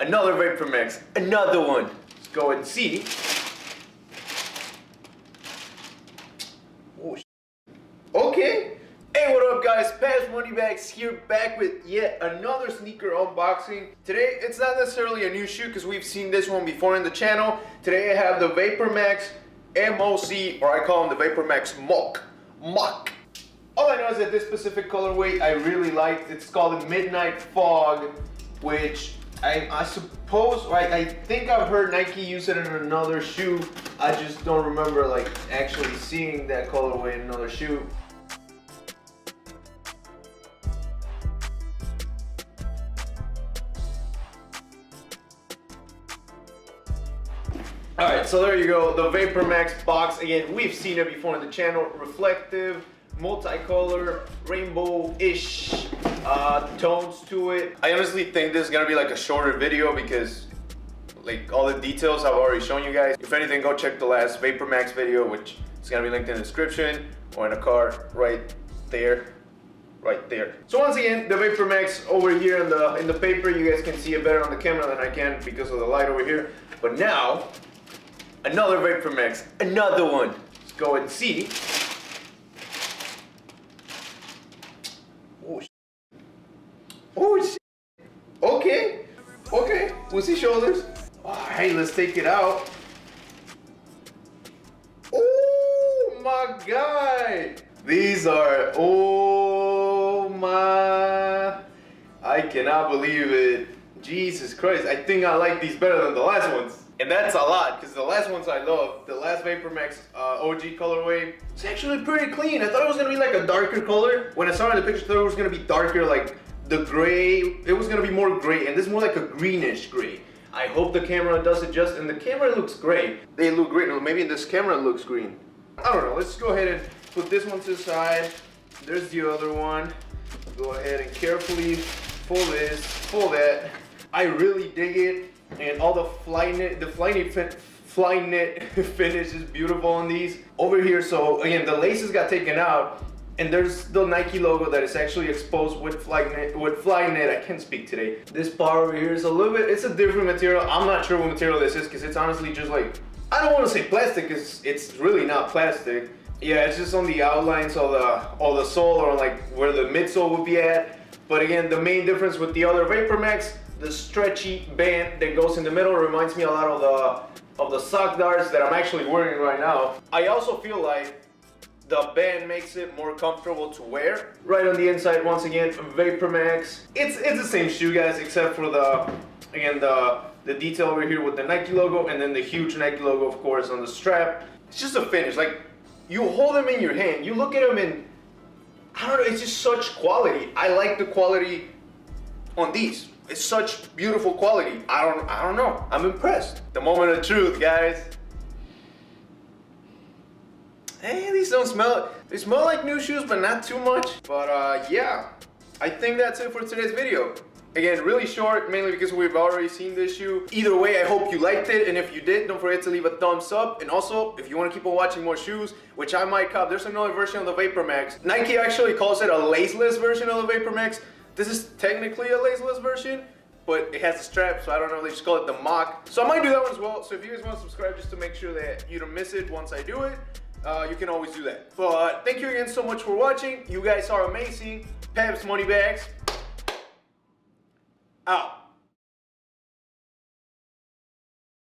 Another Vapormax, another one. Let's go and see. Oh, okay. Hey, what up guys, CashMoneyAP here, back with yet another sneaker unboxing. Today, it's not necessarily a new shoe because we've seen this one before in the channel. Today I have the Vapormax Moc, or I call them the Vapormax Moc. All I know is that this specific colorway I really liked. It's called Midnight Fog, which I suppose, I think I've heard Nike use it in another shoe. I just don't remember like actually seeing that colorway in another shoe. Alright, so there you go, the Vapormax box. Again, we've seen it before on the channel. Reflective, multicolor, rainbow-ish tones to it. I honestly think this is gonna be like a shorter video because like all the details I've already shown you guys. If anything, go check the last Vapormax video, which is gonna be linked in the description or in the card right there. Right there. So once again, the Vapormax over here in the paper, you guys can see it better on the camera than I can because of the light over here. But now, another Vapormax, another one. Let's go and see. Oh, oh shit. Okay, okay. We'll see shoulders. All right, let's take it out. Oh my God. These are, oh my, I cannot believe it. Jesus Christ, I think I like these better than the last ones. And that's a lot, because the last ones I love. The last Vapormax OG colorway, it's actually pretty clean. I thought it was gonna be like a darker color. When I saw it in the picture, I thought it was gonna be darker, like the gray. It was gonna be more gray, and this is more like a greenish gray. I hope the camera does it just, and the camera looks great. They look great, or maybe this camera looks green. I don't know, let's go ahead and put this one to the side. There's the other one. Go ahead and carefully pull this, pull that. I really dig it. And all the fly knit finish is beautiful on these. Over here, so again, the laces got taken out, and there's the Nike logo that is actually exposed with fly knit. I can't speak today. This part over here is a little bit, it's a different material. I'm not sure what material this is because it's honestly just like, I don't want to say plastic because it's really not plastic. Yeah, it's just on the outlines of the sole, or like where the midsole would be at. But again, the main difference with the other Vapormax, the stretchy band that goes in the middle, reminds me a lot of the sock darts that I'm actually wearing right now. I also feel like the band makes it more comfortable to wear. Right on the inside, once again, Vapormax. It's the same shoe, guys, except for the detail over here with the Nike logo, and then the huge Nike logo, of course, on the strap. It's just a finish. Like, you hold them in your hand, you look at them, and I don't know, it's just such quality. I like the quality on these. It's such beautiful quality. I don't know. I'm impressed. The moment of truth, guys. Hey, these don't smell. They smell like new shoes, but not too much. But yeah, I think that's it for today's video. Again, really short, mainly because we've already seen this shoe. Either way, I hope you liked it, and if you did, don't forget to leave a thumbs up. And also, if you want to keep on watching more shoes, which I might cop, there's another version of the Vapormax. Nike actually calls it a laceless version of the Vapormax. This is technically a laceless version, but it has a strap, so I don't know, they just call it the Moc. So I might do that one as well. So if you guys want to subscribe just to make sure that you don't miss it once I do it, you can always do that. But thank you again so much for watching. You guys are amazing. CashMoneyAP out.